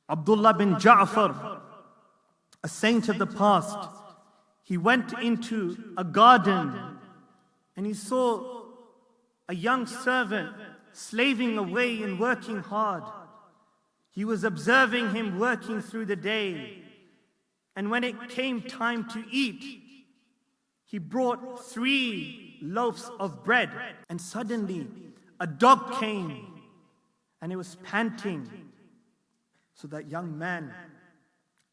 Abdullah bin Ja'far, a saint of the past, he went into a garden and he saw a young servant slaving away and working hard. He was observing him working through the day. And when it came time to eat, he brought 3 loaves of bread. And suddenly a dog came and it was panting. So that young man,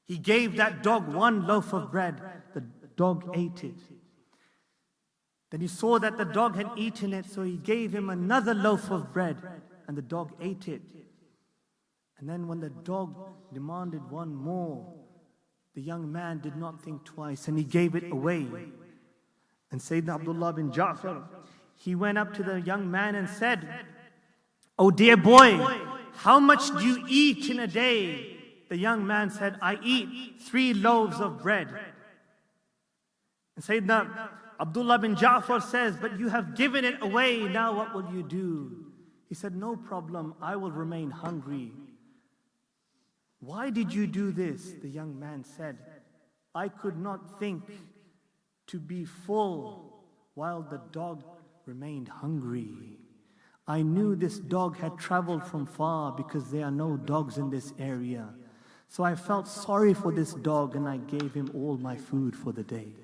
he gave that dog 1 loaf of bread. The dog ate it. Then he saw that the dog had eaten it, so he gave him another loaf of bread, and the dog ate it. And then when the dog demanded 1 more, the young man did not think twice, and he gave it away. And Sayyidina Abdullah bin Ja'far, he went up to the young man and said, "Oh dear boy, how much do you eat in a day?" The young man said, "I eat 3 loaves of bread." And Sayyidina Abdullah bin Ja'far says, "But you have given it away, now what will you do?" He said, "No problem, I will remain hungry." "Why did you do this?" The young man said, "I could not think to be full while the dog remained hungry. I knew this dog had traveled from far because there are no dogs in this area. So I felt sorry for this dog and I gave him all my food for the day."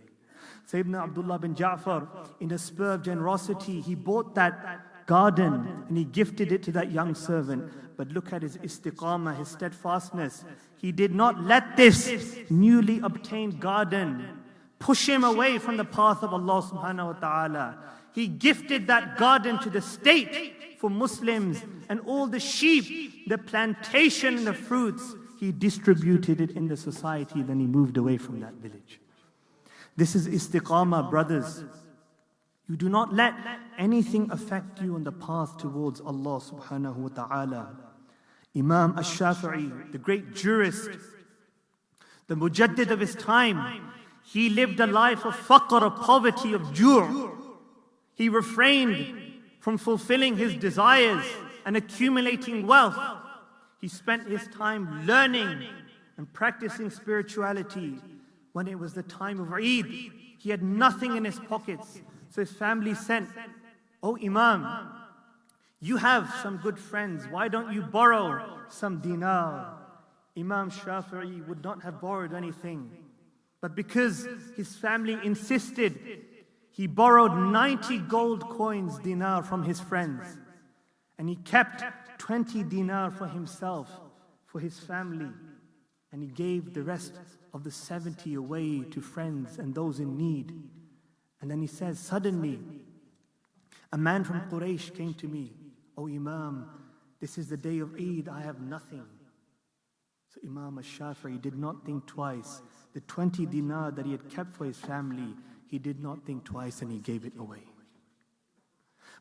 Sayyidina Abdullah bin Ja'far, in a spur of generosity, he bought that garden and he gifted it to that young servant. But look at his istiqamah, his steadfastness. He did not let this newly obtained garden push him away from the path of Allah subhanahu wa ta'ala. He gifted that garden to the state for Muslims, and all the sheep, the plantation and the fruits, he distributed it in the society. Then he moved away from that village. This is istiqamah, brothers. You do not let anything affect you on the path towards Allah subhanahu wa ta'ala. Imam al Shafi, the great jurist, the mujaddid of his time, he lived a life of faqr, of poverty, of ju'. He refrained from fulfilling his desires and accumulating wealth. He spent his time learning and practicing spirituality. When it was the time of Eid, he had nothing in his pockets. So his family sent, "Oh Imam, you have some good friends. Why don't you borrow some dinar?" Imam Shafi'i would not have borrowed anything. But because his family insisted, he borrowed 90 gold coins, dinar, from his friends. And he kept 20 dinar for himself, for his family. And he gave the rest of the 70 away to friends and those in need. And then he says, suddenly, a man from Quraysh came to me. "Oh Imam, this is the day of Eid, I have nothing." So Imam al Shafi did not think twice. The 20 dinar that he had kept for his family, he did not think twice and he gave it away.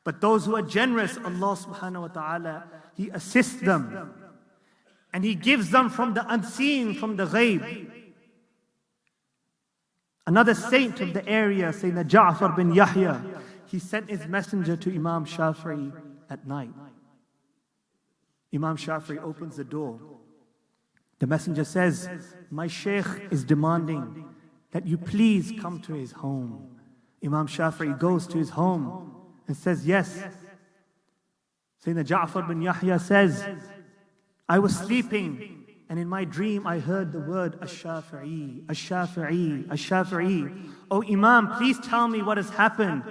But those who are generous, Allah subhanahu wa ta'ala, He assists them. And He gives them from the unseen, from the ghaib. Another saint of the area, Sayyidina Ja'far bin Yahya, he sent his messenger to Imam Shafi'i at night. Imam Shafi'i opens the door. The messenger says, "My Shaykh is demanding that you please come to his home." Imam Shafi'i goes to his home and says, "Yes." Sayyidina Ja'far bin Yahya says, "I was sleeping and in my dream I heard the word Ash-Shafi'i, Ash-Shafi'i, Ash-Shafi'i. Oh Imam, please tell me what has happened."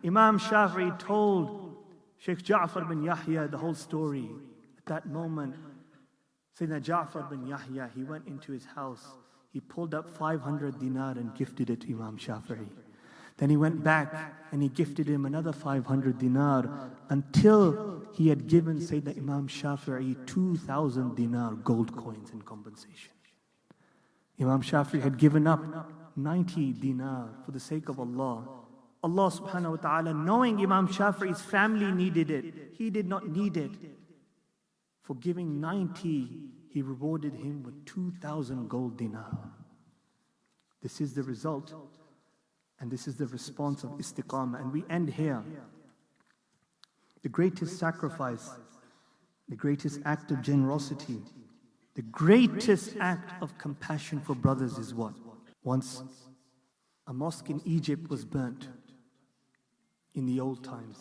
Imam Shafi'i told Shaykh Ja'far bin Yahya the whole story. At that moment, Sayyidina Ja'far bin Yahya, he went into his house. He pulled up 500 dinar and gifted it to Imam Shafi'i. Then he went back and he gifted him another 500 dinar until he had given Sayyidina Imam Shafi'i 2,000 dinar gold coins in compensation. Imam Shafi'i had given up 90 dinar for the sake of Allah. Allah subhanahu wa ta'ala, knowing Imam Shafi'i's family needed it, he did not need it. For giving 90, He rewarded him with 2,000 gold dinar. This is the result, and this is the response of istiqamah. And we end here. The greatest sacrifice, the greatest act of generosity, The greatest act of compassion for brothers is what? Once a mosque in Egypt was burnt in the old times.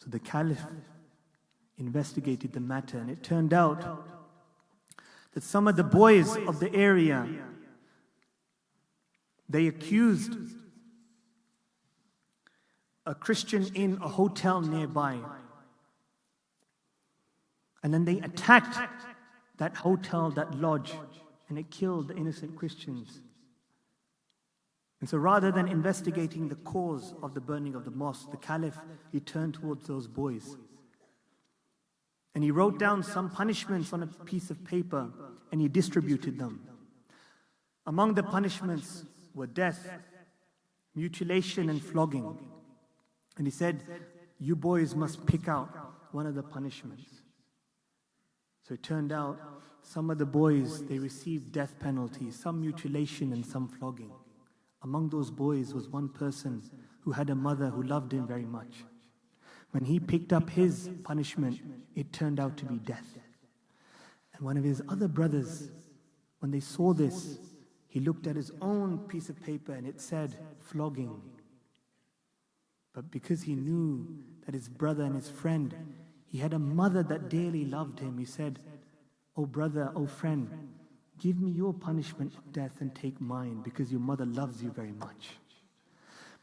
So the Caliph investigated the matter, and it turned out that some of the boys of the area, they accused a Christian in a hotel nearby. And then they attacked that hotel, that lodge, and it killed the innocent Christians. And so rather than investigating the cause of the burning of the mosque, the Caliph, he turned towards those boys. And he wrote down some punishments on a piece of paper, and he distributed them. Among the punishments were death, mutilation, and flogging. And he said, you boys must pick out one of the punishments. So it turned out some of the boys, they received death penalties, some mutilation and some flogging. Among those boys was one person who had a mother who loved him very much. When he picked up his punishment, it turned out to be death. And one of his other brothers, when they saw this, he looked at his own piece of paper and it said flogging. But because he knew that his brother and his friend, he had a mother that dearly loved him, he said, "Oh brother, oh friend, give me your punishment of death and take mine, because your mother loves you very much."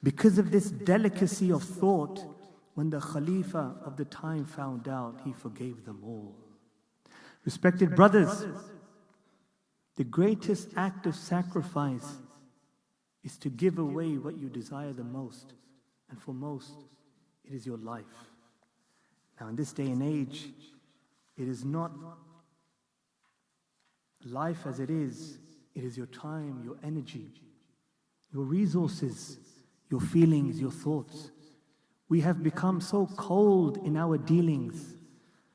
Because of this delicacy of thought, when the Khalifa of the time found out, he forgave them all. Respected brothers, the greatest act of sacrifice is to give away what you desire the most. And for most, it is your life. Now in this day and age, it is not life as it is your time, your energy, your resources, your feelings, your thoughts. We have become so cold in our dealings,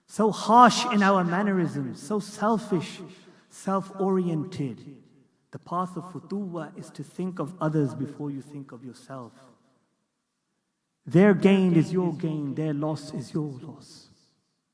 so harsh in our mannerisms, so selfish, self-oriented. The path of Futuwwa is to think of others before you think of yourself. Their gain is your gain, their loss is your loss.